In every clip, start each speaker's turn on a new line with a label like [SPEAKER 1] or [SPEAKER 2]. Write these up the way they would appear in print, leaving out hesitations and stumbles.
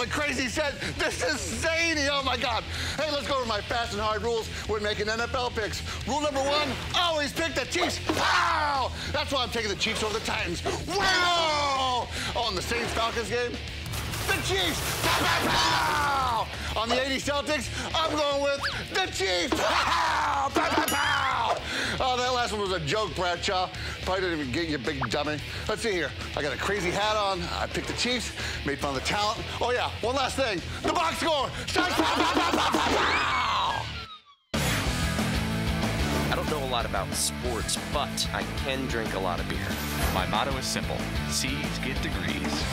[SPEAKER 1] a crazy set. This is zany. Oh, my God. Hey, let's go over my fast and hard rules when making NFL picks. Rule number 1, always pick the Chiefs. Pow! That's why I'm taking the Chiefs over the Titans. Wow! Oh, in the Saints-Falcons game, the Chiefs. Pow, pow, pow! On the 80 Celtics, I'm going with the Chiefs. Pow, pow, pow, pow! Oh, that last one was a joke, Bradshaw. Probably didn't even get you, big dummy. Let's see here. I got a crazy hat on. I picked the Chiefs, made fun of the talent. Oh, yeah, one last thing. The box score starts. Pow, pow, pow, pow, pow, pow!
[SPEAKER 2] I don't know a lot about sports, but I can drink a lot of beer. My motto is simple. C's get degrees.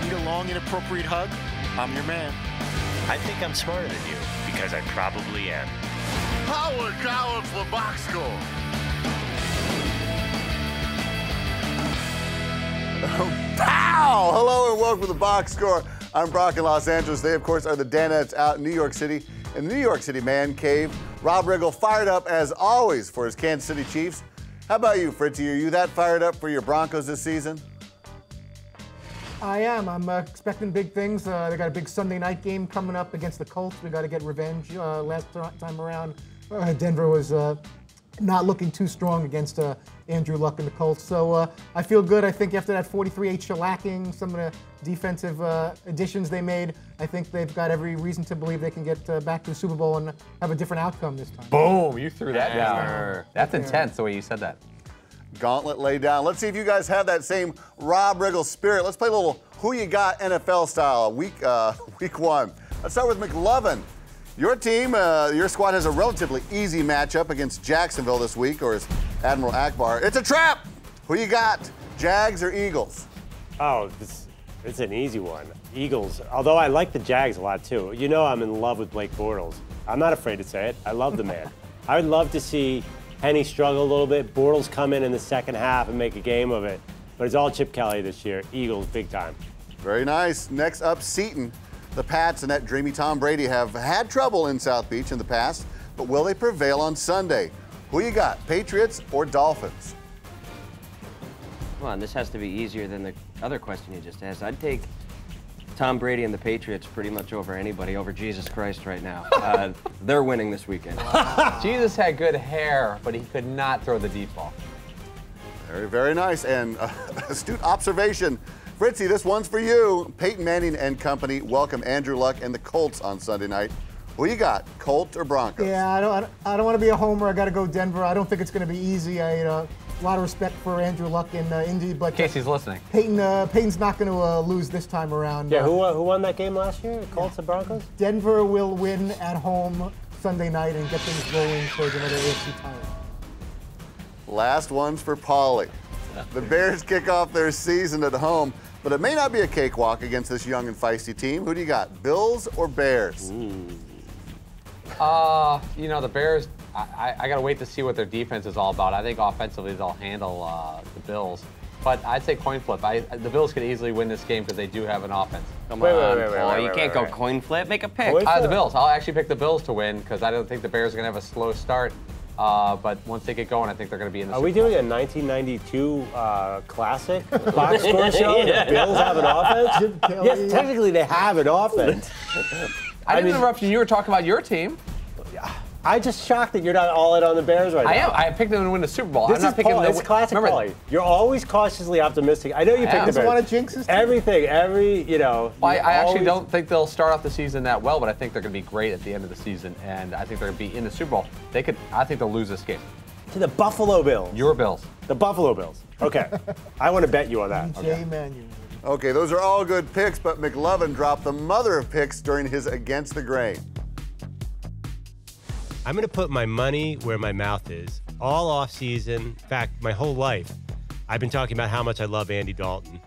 [SPEAKER 3] Need a long, inappropriate hug? I'm your man.
[SPEAKER 4] I think I'm smarter than you, because I probably am.
[SPEAKER 3] Power Tower for box score.
[SPEAKER 1] Pow! Hello and welcome to the box score. I'm Brock in Los Angeles. They, of course, are the Danettes out in New York City. In the New York City man cave, Rob Riggle fired up as always for his Kansas City Chiefs. How about you, Fritzy? Are you that fired up for your Broncos this season?
[SPEAKER 5] I am. I'm expecting big things. They got a big Sunday night game coming up against the Colts. We got to get revenge. Last time around, Denver was not looking too strong against Andrew Luck and the Colts. So I feel good. I think after that 43-8 shellacking, some of the defensive additions they made, I think they've got every reason to believe they can get back to the Super Bowl and have a different outcome this time.
[SPEAKER 6] Boom! You threw that down. That's intense, the way you said that.
[SPEAKER 1] Gauntlet laid down. Let's see if you guys have that same Rob Riggle spirit. Let's play a little Who You Got NFL style, week one. Let's start with McLovin. Your team, your squad has a relatively easy matchup against Jacksonville this week, or as Admiral Akbar, it's a trap. Who you got, Jags or Eagles?
[SPEAKER 7] Oh, it's an easy one. Eagles, although I like the Jags a lot too. You know I'm in love with Blake Bortles. I'm not afraid to say it. I love the man. I would love to see Henny struggle a little bit. Bortles come in the second half and make a game of it. But it's all Chip Kelly this year. Eagles, big time.
[SPEAKER 1] Very nice. Next up, Seton. The Pats and that dreamy Tom Brady have had trouble in South Beach in the past, but will they prevail on Sunday? Who you got, Patriots or Dolphins?
[SPEAKER 8] Come on, this has to be easier than the other question you just asked. I'd take Tom Brady and the Patriots pretty much over anybody, over Jesus Christ right now. They're winning this weekend.
[SPEAKER 6] Jesus had good hair, but he could not throw the deep ball.
[SPEAKER 1] Very, very nice and astute observation. Fritzy, this one's for you. Peyton Manning and company welcome Andrew Luck and the Colts on Sunday night. Who you got, Colts or Broncos?
[SPEAKER 5] Yeah, I don't want to be a homer. I got to go Denver. I don't think it's going to be easy. A lot of respect for Andrew Luck in Indy, but
[SPEAKER 6] in case he's listening,
[SPEAKER 5] Peyton's not going to lose this time around.
[SPEAKER 7] Yeah, who won that game last year? Colts and Broncos?
[SPEAKER 5] Denver will win at home Sunday night and get things rolling towards another AFC title.
[SPEAKER 1] Last one's for Paulie. The Bears kick off their season at home, but it may not be a cakewalk against this young and feisty team. Who do you got, Bills or Bears?
[SPEAKER 6] You know, the Bears, I got to wait to see what their defense is all about. I think offensively they'll handle the Bills. But I'd say coin flip. The Bills could easily win this game because they do have an offense.
[SPEAKER 8] Come on, Paul. You can't go coin flip. Make a pick.
[SPEAKER 6] The Bills. I'll actually pick the Bills to win because I don't think the Bears are going to have a slow start. But once they get going, I think they're going to be in the Super Bowl.
[SPEAKER 7] Are we doing a 1992 classic box score show? The Bills have an offense? Yes, technically they have an offense.
[SPEAKER 6] I didn't interrupt you. You were talking about your team.
[SPEAKER 7] I'm just shocked that you're not all in on the Bears right now.
[SPEAKER 6] I am. I picked them to win the Super Bowl.
[SPEAKER 7] This is
[SPEAKER 6] picking
[SPEAKER 7] Paul. It's classic Paulie. You're always cautiously optimistic. I know you picked the Bears.
[SPEAKER 5] Want to jinx this team?
[SPEAKER 7] Everything,
[SPEAKER 6] Well, I actually don't think they'll start off the season that well, but I think they're going to be great at the end of the season, and I think they're going to be in the Super Bowl. I think they'll lose this game.
[SPEAKER 7] To the Buffalo Bills.
[SPEAKER 6] Your Bills.
[SPEAKER 7] The Buffalo Bills. Okay. I want to bet you on that.
[SPEAKER 1] Okay, those are all good picks, but McLovin dropped the mother of picks during his Against the Grain.
[SPEAKER 9] I'm going to put my money where my mouth is. All offseason, in fact, my whole life, I've been talking about how much I love Andy Dalton.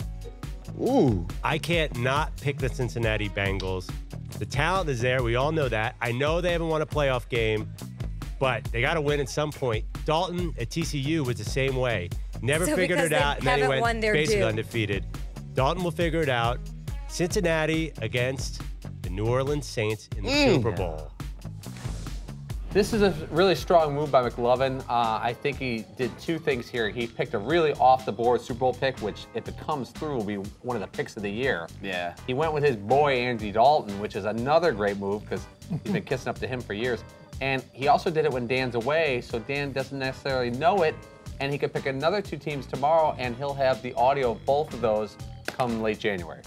[SPEAKER 1] Ooh.
[SPEAKER 9] I can't not pick the Cincinnati Bengals. The talent is there. We all know that. I know they haven't won a playoff game, but they got to win at some point. Dalton at TCU was the same way. Never figured it out, and then he went basically undefeated. Dalton will figure it out. Cincinnati against the New Orleans Saints in the Super Bowl.
[SPEAKER 6] This is a really strong move by McLovin. I think he did two things here. He picked a really off-the-board Super Bowl pick, which, if it comes through, will be one of the picks of the year.
[SPEAKER 8] Yeah.
[SPEAKER 6] He went with his boy, Andy Dalton, which is another great move because he's been kissing up to him for years. And he also did it when Dan's away, so Dan doesn't necessarily know it, and he could pick another 2 teams tomorrow, and he'll have the audio of both of those come late January.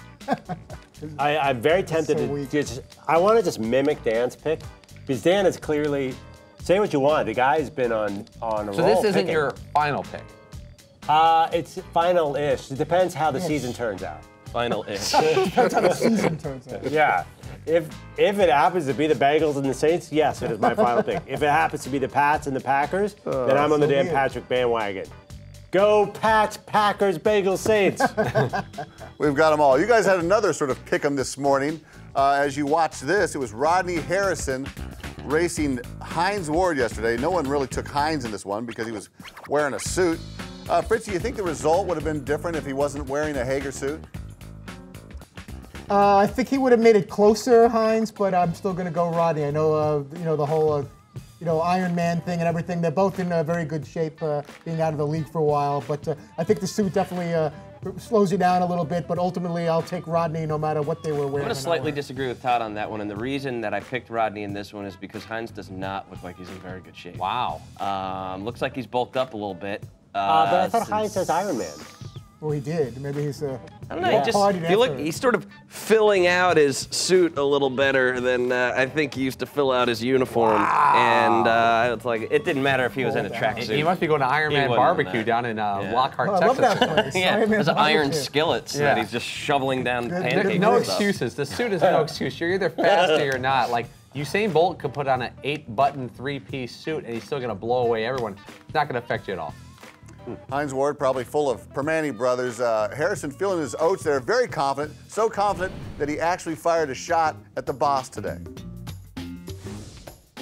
[SPEAKER 7] I'm very tempted to just, I want to just mimic Dan's pick, because Dan is clearly, say what you want, the guy's been on a roll.
[SPEAKER 6] So this isn't your final pick?
[SPEAKER 7] It's final-ish. It depends how the season turns out.
[SPEAKER 8] Final-ish.
[SPEAKER 5] Depends how the season turns out.
[SPEAKER 7] Yeah. If it happens to be the Bengals and the Saints, yes, it is my final pick. If it happens to be the Pats and the Packers, then I'm on the Dan Patrick bandwagon. Go Pats, Packers, Bengals, Saints.
[SPEAKER 1] We've got them all. You guys had another sort of pick 'em this morning. As you watched this, it was Rodney Harrison racing Hines Ward yesterday. No one really took Hines in this one because he was wearing a suit. Fritz, do you think the result would have been different if he wasn't wearing a Hager suit?
[SPEAKER 5] I think he would have made it closer, Hines, but I'm still going to go Rodney. I know, the whole, Iron Man thing and everything. They're both in very good shape, being out of the league for a while. But I think the suit definitely slows you down a little bit. But ultimately, I'll take Rodney no matter what they were wearing.
[SPEAKER 8] I'm going to slightly disagree with Todd on that one. And the reason that I picked Rodney in this one is because Hines does not look like he's in very good shape.
[SPEAKER 6] Wow.
[SPEAKER 8] Looks like he's bulked up a little bit.
[SPEAKER 7] But I thought Hines says Iron Man.
[SPEAKER 5] Well, he did. Maybe he's
[SPEAKER 8] I don't know. He's sort of filling out his suit a little better than I think he used to fill out his uniform. Wow. And it's like it didn't matter if he was in a tracksuit.
[SPEAKER 6] He must be going to Iron Man barbecue down in Lockhart, Texas.
[SPEAKER 5] I love that place.
[SPEAKER 8] Yeah, there's iron skillets that he's just shoveling down pancakes.
[SPEAKER 6] No excuses. The suit is no excuse. You're either fast or you're not. Like Usain Bolt could put on an 8-button 3-piece suit and he's still going to blow away everyone. It's not going to affect you at all.
[SPEAKER 1] Hines Ward probably full of Permane brothers. Harrison feeling his oats there, very confident, so confident that he actually fired a shot at the boss today.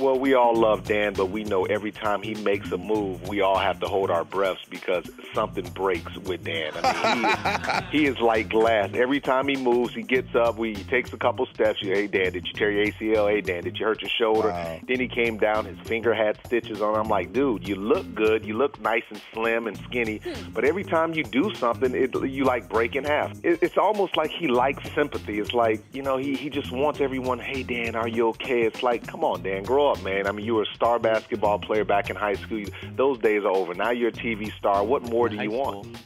[SPEAKER 10] Well, we all love Dan, but we know every time he makes a move, we all have to hold our breaths because something breaks with Dan. I mean, he is like glass. Every time he moves, he gets up, he takes a couple steps. Hey, Dan, did you tear your ACL? Hey, Dan, did you hurt your shoulder? Wow. Then he came down, his finger had stitches on. I'm like, dude, you look good. You look nice and slim and skinny. But every time you do something, you like break in half. It's almost like he likes sympathy. It's like, he just wants everyone, hey, Dan, are you okay? It's like, come on, Dan, grow up, man. I mean, you were a star basketball player back in high school. Those days are over. Now you're a TV star. What more do you want?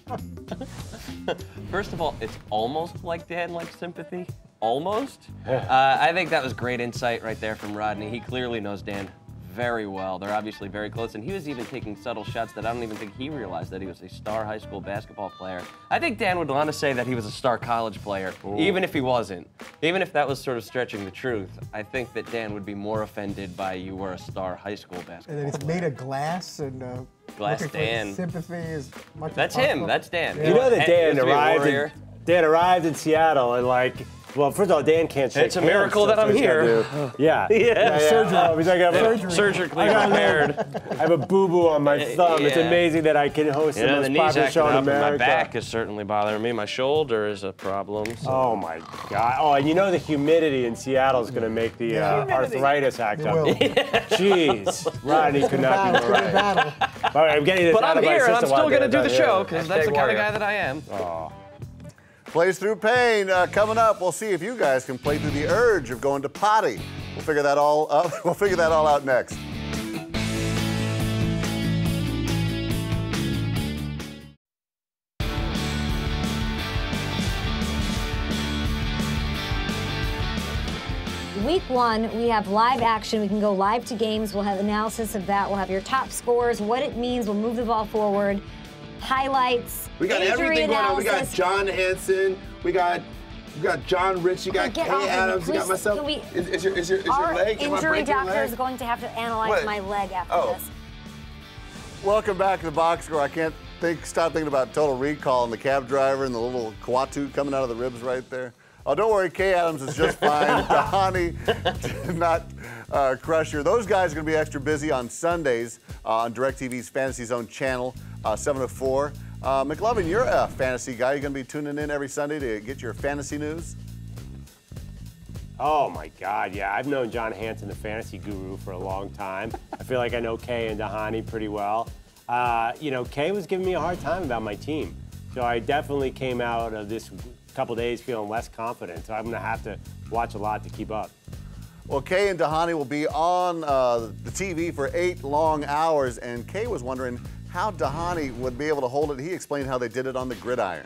[SPEAKER 8] First of all, it's almost like Dan likes sympathy. Almost. I think that was great insight right there from Rodney. He clearly knows Dan very well. They're obviously very close, and he was even taking subtle shots that I don't even think he realized that he was a star high school basketball player. I think Dan would want to say that he was a star college player, even if he wasn't. Even if that was sort of stretching the truth, I think that Dan would be more offended by you were a star high school basketball player.
[SPEAKER 5] And then it's made of glass and
[SPEAKER 8] Glass Dan.
[SPEAKER 5] Sympathy as much
[SPEAKER 8] That's
[SPEAKER 5] as
[SPEAKER 8] him. That's Dan.
[SPEAKER 7] You know that Dan arrived in Seattle and well, first of all, Dan can't shake hands.
[SPEAKER 8] It's a miracle that I'm here.
[SPEAKER 7] Yeah.
[SPEAKER 5] Surgery.
[SPEAKER 7] He's like,
[SPEAKER 8] surgically repaired.
[SPEAKER 7] I have a boo-boo on my thumb. It's amazing that I can host the most popular show in America.
[SPEAKER 8] My back is certainly bothering me. My shoulder is a problem. So.
[SPEAKER 7] Oh, my God. Oh, and the humidity in Seattle is going to make the arthritis act up. Jeez. Rodney could not be more right. All right, I'm getting this out of my system.
[SPEAKER 8] But I'm here, and I'm still going to do the show, because that's the kind of guy that I am.
[SPEAKER 7] Oh.
[SPEAKER 1] Plays Through Pain coming up. We'll see if you guys can play through the urge of going to potty. We'll figure that all out. We'll figure that all out next.
[SPEAKER 11] Week 1, we have live action. We can go live to games. We'll have analysis of that. We'll have your top scores, what it means. We'll move the ball forward. Highlights.
[SPEAKER 12] We got everything going on. We got John Hansen. We got John Rich. You got Kay Adams. You got myself. Is your leg?
[SPEAKER 11] Injury doctor is going to have to analyze my leg after this.
[SPEAKER 1] Welcome back to the box score. I can't stop thinking about Total Recall and the cab driver and the little Kwatu coming out of the ribs right there. Oh, don't worry, Kay Adams is just fine. Dahani did not crush her. Those guys are going to be extra busy on Sundays on DirecTV's Fantasy Zone channel, 7 to 4. McLovin, you're a fantasy guy. You're going to be tuning in every Sunday to get your fantasy news?
[SPEAKER 7] Oh my God, yeah. I've known John Hanson, the fantasy guru, for a long time. I feel like I know Kay and Dhani pretty well. You know, Kay was giving me a hard time about my team. So I definitely came out of this couple days feeling less confident. So I'm gonna have to watch a lot to keep up.
[SPEAKER 1] Well, Kay and Dhani will be on the TV for 8 long hours, and Kay was wondering how Dhani would be able to hold it. He explained how they did it on the gridiron.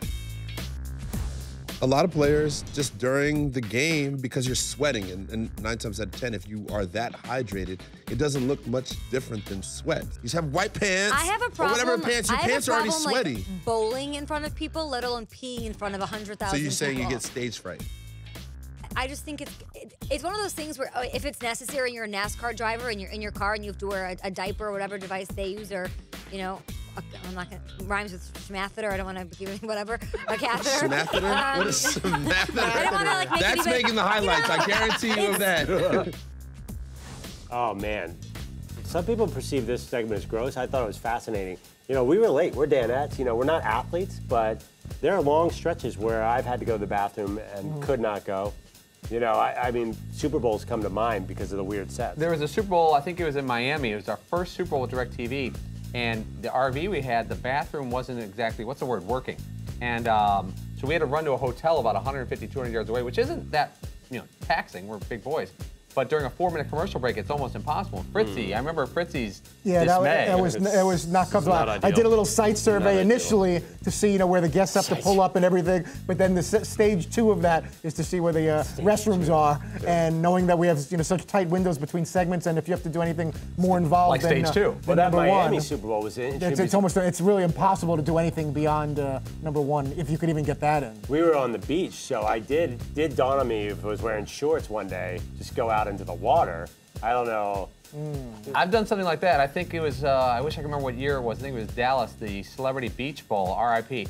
[SPEAKER 12] A lot of players, just during the game, because you're sweating, and 9 times out of 10, if you are that hydrated, it doesn't look much different than sweat. You just have white pants.
[SPEAKER 13] I have a problem.
[SPEAKER 12] Or whatever pants, your pants are already sweaty.
[SPEAKER 13] Like, bowling in front of people, let alone peeing in front of 100,000
[SPEAKER 12] So
[SPEAKER 13] people.
[SPEAKER 12] you're saying you get stage fright?
[SPEAKER 13] I just think it's one of those things where if it's necessary and you're a NASCAR driver and you're in your car and you have to wear a diaper or whatever device they use, or, you know, I'm not going to, rhymes with schmatheter, I don't want to give it whatever, a catheter.
[SPEAKER 12] Schmatheter? What is schmatheter?
[SPEAKER 13] I don't want to, like, make
[SPEAKER 12] That's
[SPEAKER 13] anybody,
[SPEAKER 12] making the highlights, I guarantee you of that.
[SPEAKER 7] Oh man, some people perceive this segment as gross. I thought it was fascinating. You know, we relate, we're Danettes, you know, we're not athletes, but there are long stretches where I've had to go to the bathroom and could not go. You know, I mean, Super Bowls come to mind because of the weird sets.
[SPEAKER 6] There was a Super Bowl, I think it was in Miami. It was our first Super Bowl with DirecTV. And the RV we had, the bathroom wasn't exactly, what's the word, working. And so we had to run to a hotel about 150, 200 yards away, which isn't that, you know, taxing. We're big boys. But during a 4-minute commercial break, it's almost impossible. Fritzy, I remember Fritzy's dismay.
[SPEAKER 5] That was not comfortable. I did a little site survey initially to see, you know, where the guests have to pull up and everything. But then the stage 2 of that is to see where the restrooms are, and knowing that we have, you know, such tight windows between segments, and if you have to do anything more involved
[SPEAKER 6] like stage 2.
[SPEAKER 7] Well, that Miami Super Bowl was in.
[SPEAKER 5] It's really impossible to do anything beyond number 1 if you could even get that in.
[SPEAKER 7] We were on the beach, so I did dawn on me if I was wearing shorts one day, just go out into the water. I don't know.
[SPEAKER 6] I've done something like that. I think it was, I wish I could remember what year it was. I think it was Dallas, the Celebrity Beach Bowl, RIP.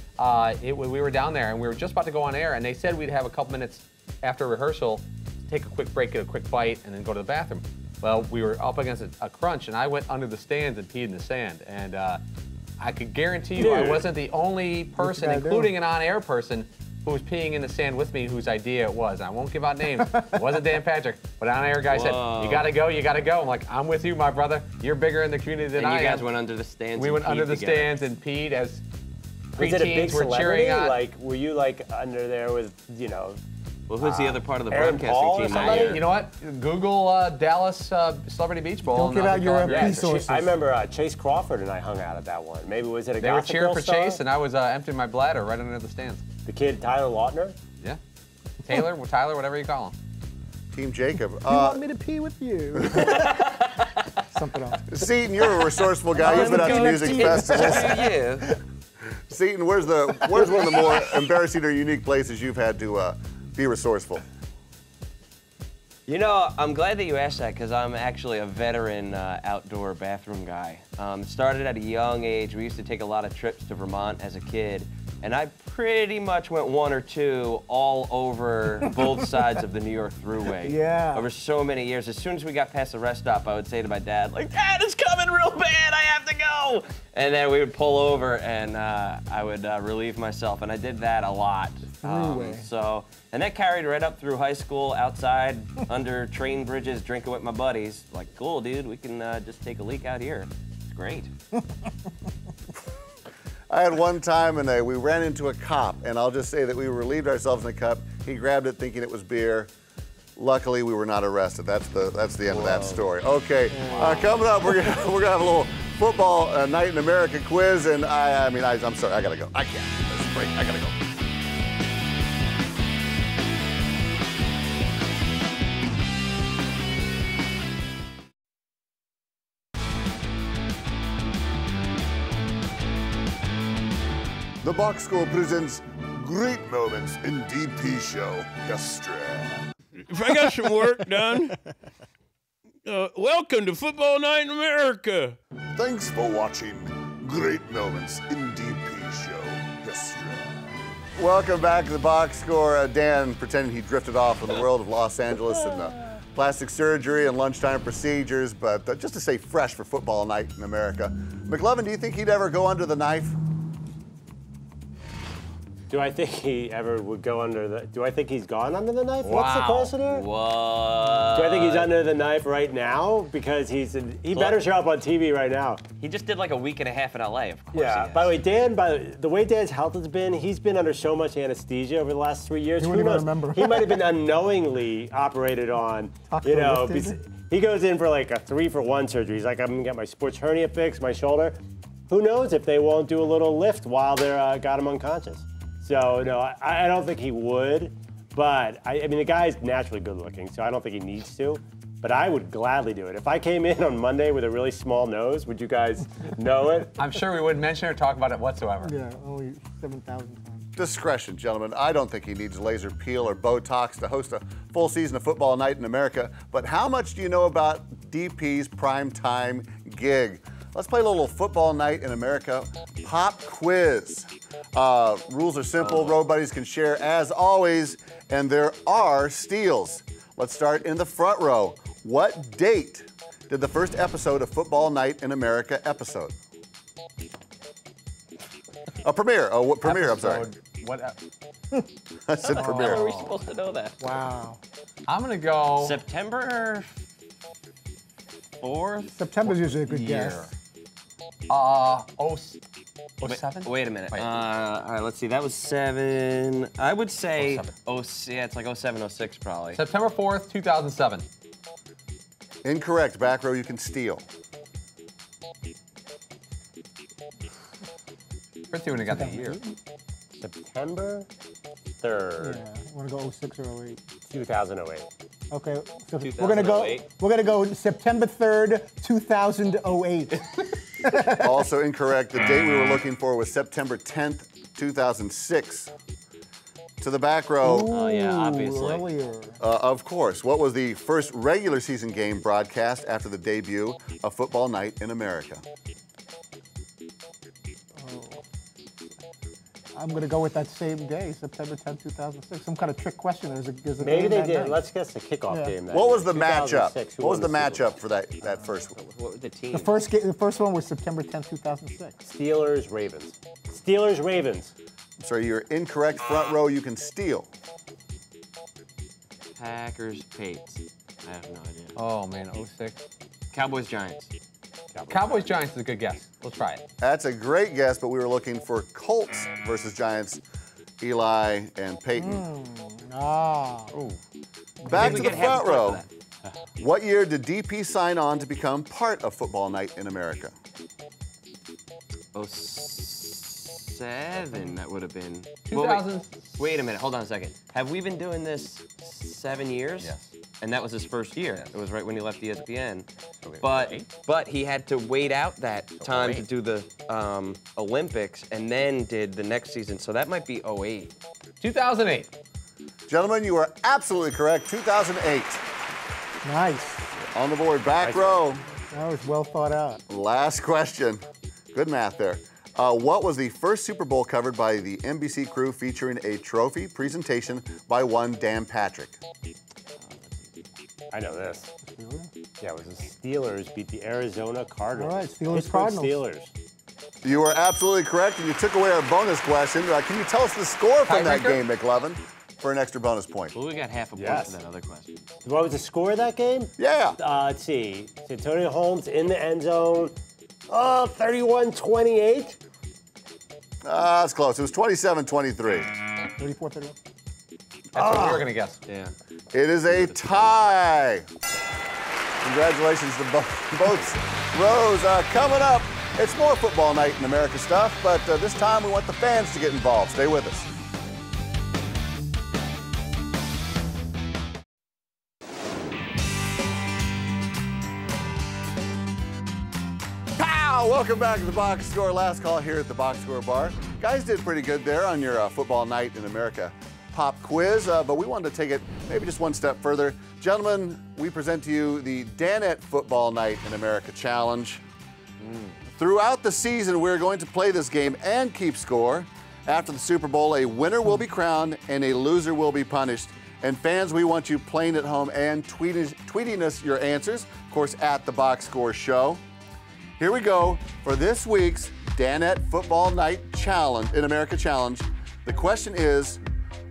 [SPEAKER 6] We were down there and we were just about to go on air, and they said we'd have a couple minutes after rehearsal to take a quick break, get a quick bite, and then go to the bathroom. Well, we were up against a crunch, and I went under the stands and peed in the sand. And I could guarantee you I wasn't the only person, including an on-air person, who was peeing in the sand with me, whose idea it was. I won't give out names. It wasn't Dan Patrick, but an on-air guy said, "You gotta go, you gotta go." I'm like, "I'm with you, my brother. You're bigger in the community than I am."
[SPEAKER 8] And you guys went under the stands.
[SPEAKER 6] We went under the stands and peed as preteens were cheering on.
[SPEAKER 7] Like, were you like under there with, you know?
[SPEAKER 8] Well, who's the other part of the
[SPEAKER 7] Aaron
[SPEAKER 8] broadcasting team?
[SPEAKER 6] Somebody, you know what? Google Dallas Celebrity Beach Bowl.
[SPEAKER 5] Don't give out your
[SPEAKER 7] sources. I remember Chase Crawford and I hung out at that one. Maybe was it a
[SPEAKER 6] They were cheering for Chase, and I was emptying my bladder right under the stands.
[SPEAKER 7] The kid Tyler Lautner?
[SPEAKER 6] Yeah. Tyler, whatever you call him.
[SPEAKER 1] Team Jacob.
[SPEAKER 5] You want me to pee with you? Something else.
[SPEAKER 1] Seton, you're a resourceful guy. You've been out to music festivals.
[SPEAKER 8] Yeah.
[SPEAKER 1] Seton, where's one of the more embarrassing or unique places you've had to be resourceful?
[SPEAKER 8] You know, I'm glad that you asked that, because I'm actually a veteran outdoor bathroom guy. Started at a young age. We used to take a lot of trips to Vermont as a kid, and I pretty much went 1 or 2 all over both sides of the New York Thruway.
[SPEAKER 5] Yeah.
[SPEAKER 8] Over so many years. As soon as we got past the rest stop, I would say to my dad, like, "Dad, it's coming real bad, I have to go!" And then we would pull over, and I would relieve myself, and I did that a lot. And that carried right up through high school, outside, under train bridges, drinking with my buddies. Like, cool, dude, we can just take a leak out here. It's great.
[SPEAKER 1] I had one time, and we ran into a cop, and I'll just say that we relieved ourselves in a cup. He grabbed it thinking it was beer. Luckily, we were not arrested. That's the end of that story. Okay, coming up, we're gonna have a little football night in America quiz, and I'm sorry, I gotta go. I can't. This is break. I gotta go. The Box Score presents Great Moments in DP Show History.
[SPEAKER 14] If I got some work done, welcome to Football Night in America.
[SPEAKER 1] Thanks for watching Great Moments in DP Show History. Welcome back to the Box Score. Dan pretending he drifted off from the world of Los Angeles and plastic surgery and lunchtime procedures, but just to stay fresh for Football Night in America. McLovin, do you think he'd ever go under the knife?
[SPEAKER 7] Do I think he ever would go under the? Do I think he's gone under the knife? What's the question here?
[SPEAKER 8] What?
[SPEAKER 7] Do I think he's under the knife right now? Because he better show up on TV right now.
[SPEAKER 8] He just did like a week and a half in LA, of course.
[SPEAKER 7] Yeah. By the way, Dan, the way Dan's health has been, he's been under so much anesthesia over the last 3 years.
[SPEAKER 5] He
[SPEAKER 7] Who
[SPEAKER 5] wouldn't even
[SPEAKER 7] knows?
[SPEAKER 5] remember.
[SPEAKER 7] He might have been unknowingly operated on. You know, he goes in for like a 3-for-1 surgery. He's like, I'm gonna get my sports hernia fixed, my shoulder. Who knows if they won't do a little lift while they're got him unconscious? So no, I don't think he would. But I mean, the guy's naturally good looking, so I don't think he needs to. But I would gladly do it. If I came in on Monday with a really small nose, would you guys know it?
[SPEAKER 6] I'm sure we wouldn't mention or talk about it whatsoever.
[SPEAKER 5] Yeah, only 7,000 times.
[SPEAKER 1] Discretion, gentlemen. I don't think he needs laser peel or Botox to host a full season of Football Night in America. But how much do you know about DP's primetime gig? Let's play a little Football Night in America pop quiz. Rules are simple. Road buddies can share as always, and there are steals. Let's start in the front row. What date did the first episode of Football Night in America episode? Premiere. Oh, premiere, I'm sorry.
[SPEAKER 6] What?
[SPEAKER 1] I said premiere.
[SPEAKER 8] How are we supposed to know that?
[SPEAKER 5] Wow.
[SPEAKER 6] I'm going to go
[SPEAKER 8] September 4th?
[SPEAKER 5] September's usually a good guess.
[SPEAKER 6] 07?
[SPEAKER 8] Wait a minute.
[SPEAKER 6] Wait.
[SPEAKER 8] All right, let's see. That was 7. I would say, yeah, it's like 07, 06 probably.
[SPEAKER 6] September 4th, 2007.
[SPEAKER 1] Incorrect. Back row, you can steal.
[SPEAKER 6] First, you would have got the year.
[SPEAKER 7] September 3rd.
[SPEAKER 5] Yeah, want to go 06 or 08?
[SPEAKER 7] 2008.
[SPEAKER 5] Okay, so we're gonna go September 3rd, 2008.
[SPEAKER 1] Also incorrect. The date we were looking for was September 10th, 2006. To the back row.
[SPEAKER 8] Oh yeah, obviously.
[SPEAKER 5] Earlier.
[SPEAKER 1] Of course. What was the first regular season game broadcast after the debut of Football Night in America?
[SPEAKER 5] I'm going to go with that same day, September 10th, 2006. Some kind of trick question. There's a
[SPEAKER 7] Maybe
[SPEAKER 5] game
[SPEAKER 7] they
[SPEAKER 5] that
[SPEAKER 7] did.
[SPEAKER 5] night.
[SPEAKER 7] Let's guess the kickoff game.
[SPEAKER 1] What was the matchup?
[SPEAKER 7] 2006.
[SPEAKER 1] What was the matchup for that first one?
[SPEAKER 8] What were the teams?
[SPEAKER 5] The first one was September 10th, 2006.
[SPEAKER 7] Steelers, Ravens. Steelers, Ravens.
[SPEAKER 1] Sorry, you're incorrect. Front row, you can steal.
[SPEAKER 8] Packers, Pates. I have no idea.
[SPEAKER 6] Oh, man, 06.
[SPEAKER 8] Cowboys, Giants.
[SPEAKER 6] Cowboys, Giants is a good guess. We'll try it.
[SPEAKER 1] That's a great guess, but we were looking for Colts versus Giants, Eli and Peyton. Back to the front row. What year did DP sign on to become part of Football Night in America?
[SPEAKER 8] 07, that would have been.
[SPEAKER 6] 2000.
[SPEAKER 8] Wait a minute, hold on a second. Have we been doing this 7 years?
[SPEAKER 6] Yes.
[SPEAKER 8] And that was his first year.
[SPEAKER 6] Yes.
[SPEAKER 8] It was right when he left ESPN.
[SPEAKER 6] Okay,
[SPEAKER 8] But he had to wait out that time
[SPEAKER 6] 08.
[SPEAKER 8] to do the Olympics and then did the next season. So that might be 08.
[SPEAKER 6] 2008.
[SPEAKER 1] Gentlemen, you are absolutely correct. 2008.
[SPEAKER 5] Nice.
[SPEAKER 1] On the board, back row.
[SPEAKER 5] That was well thought out.
[SPEAKER 1] Last question. Good math there. What was the first Super Bowl covered by the NBC crew featuring a trophy presentation by one Dan Patrick?
[SPEAKER 7] I know this. Yeah, it was the Steelers beat the Arizona Cardinals.
[SPEAKER 5] All right, Steelers,
[SPEAKER 7] Pittsburgh
[SPEAKER 5] Cardinals.
[SPEAKER 7] Steelers.
[SPEAKER 1] You are absolutely correct, and you took away our bonus question. Can you tell us the score from that game, McLovin, for an extra bonus point?
[SPEAKER 8] Well, we got half a point
[SPEAKER 7] Yes.
[SPEAKER 8] for that other question.
[SPEAKER 7] What was the score of that game?
[SPEAKER 1] Yeah.
[SPEAKER 7] Let's see. Antonio Holmes in the end zone. 31-28.
[SPEAKER 1] That's close. It was 27-23.
[SPEAKER 5] 34-31.
[SPEAKER 6] That's what we were going to guess.
[SPEAKER 8] Yeah.
[SPEAKER 1] It is a tie. Congratulations to both rows. Coming up, it's more Football Night in America stuff, but this time we want the fans to get involved. Stay with us. Pow! Welcome back to the Box Score. Last call here at the Box Score Bar. Guys did pretty good there on your Football Night in America pop quiz, but we wanted to take it maybe just one step further. Gentlemen, we present to you the Danette Football Night in America Challenge. Throughout the season, we're going to play this game and keep score. After the Super Bowl, a winner will be crowned and a loser will be punished. And fans, we want you playing at home and tweeting us your answers, of course, at the Box Score Show. Here we go for this week's Danette Football Night Challenge in America Challenge. The question is,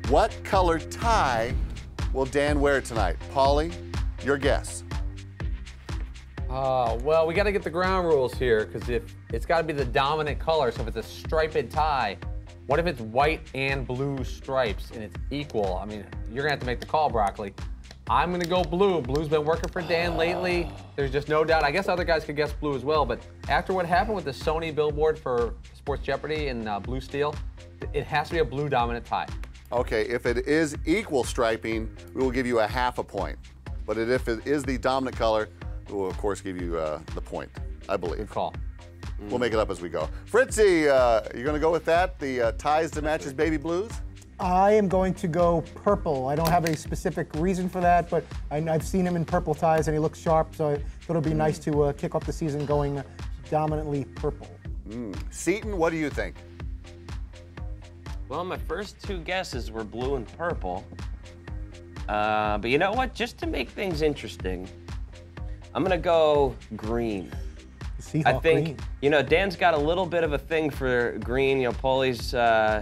[SPEAKER 1] what color tie will Dan wear tonight? Paulie, your guess.
[SPEAKER 6] Well, we got to get the ground rules here because if it's got to be the dominant color, so if it's a striped tie, what if it's white and blue stripes and it's equal? I mean, you're going to have to make the call, Broccoli. I'm going to go blue. Blue's been working for Dan lately. There's just no doubt. I guess other guys could guess blue as well, but after what happened with the Sony billboard for Sports Jeopardy and Blue Steel, it has to be a blue dominant tie.
[SPEAKER 1] Okay, if it is equal striping, we will give you a half a point. But if it is the dominant color, we will, of course, give you the point, I believe.
[SPEAKER 6] Good call.
[SPEAKER 1] We'll make it up as we go. Fritzy, you're going to go with that? The ties to match his baby blues?
[SPEAKER 5] I am going to go purple. I don't have a specific reason for that, but I've seen him in purple ties and he looks sharp, so I thought it would be nice to kick off the season going dominantly purple.
[SPEAKER 1] Seton, what do you think?
[SPEAKER 8] Well, my first two guesses were blue and purple. But you know what? Just to make things interesting, I'm going to go green. I think,
[SPEAKER 5] green.
[SPEAKER 8] you know, Dan's got a little bit of a thing for green. You know, Paulie's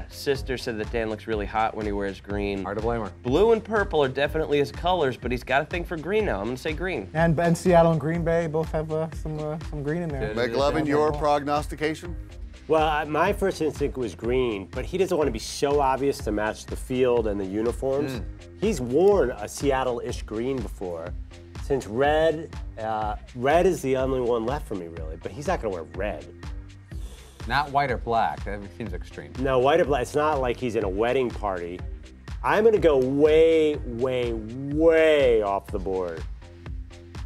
[SPEAKER 8] sister said that Dan looks really hot when he wears green.
[SPEAKER 6] Hard to blame her.
[SPEAKER 8] Blue and purple are definitely his colors, but he's got a thing for green now. I'm going to say green.
[SPEAKER 5] And Seattle and Green Bay both have some green in there.
[SPEAKER 1] McLovin, your prognostication?
[SPEAKER 7] Well, my first instinct was green, but he doesn't want to be so obvious to match the field and the uniforms. He's worn a Seattle-ish green before. Since red is the only one left for me, really, but he's not going to wear red.
[SPEAKER 6] Not white or black. That seems extreme.
[SPEAKER 7] No, white or black. It's not like he's in a wedding party. I'm going to go way, way, way off the board.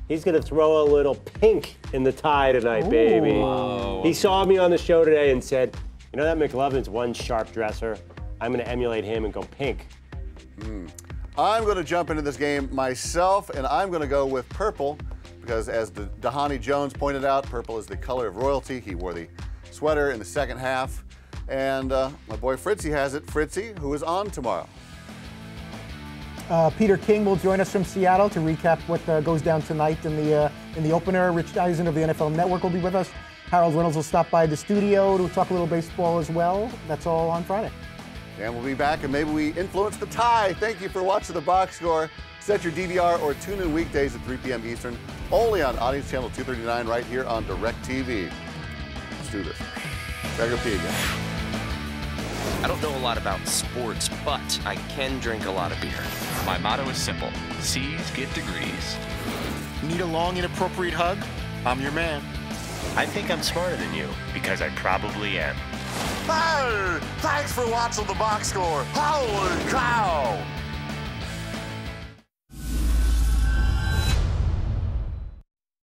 [SPEAKER 7] He's going to throw a little pink in the tie tonight, baby.
[SPEAKER 6] Whoa.
[SPEAKER 7] He saw me on the show today and said, you know that McLovin's one sharp dresser? I'm going to emulate him and go pink.
[SPEAKER 1] I'm going to jump into this game myself, and I'm going to go with purple because, as Dahani Jones pointed out, purple is the color of royalty. He wore the sweater in the second half. And my boy Fritzy has it. Fritzy, who is on tomorrow?
[SPEAKER 5] Peter King will join us from Seattle to recap what goes down tonight in the opener. Rich Eisen of the NFL Network will be with us. Harold Reynolds will stop by the studio to talk a little baseball as well. That's all on Friday.
[SPEAKER 1] And we'll be back, and maybe we influence the tie. Thank you for watching the Box Score. Set your DVR or tune in weekdays at 3 p.m. Eastern, only on Audience Channel 239 right here on DirecTV. Let's do this. Gregor P again.
[SPEAKER 2] I don't know a lot about sports, but I can drink a lot of beer. My motto is simple. C's get degrees.
[SPEAKER 3] Need a long, inappropriate hug? I'm your man.
[SPEAKER 4] I think I'm smarter than you, because I probably am.
[SPEAKER 1] Hey, thanks for watching the Box Score. Holy cow!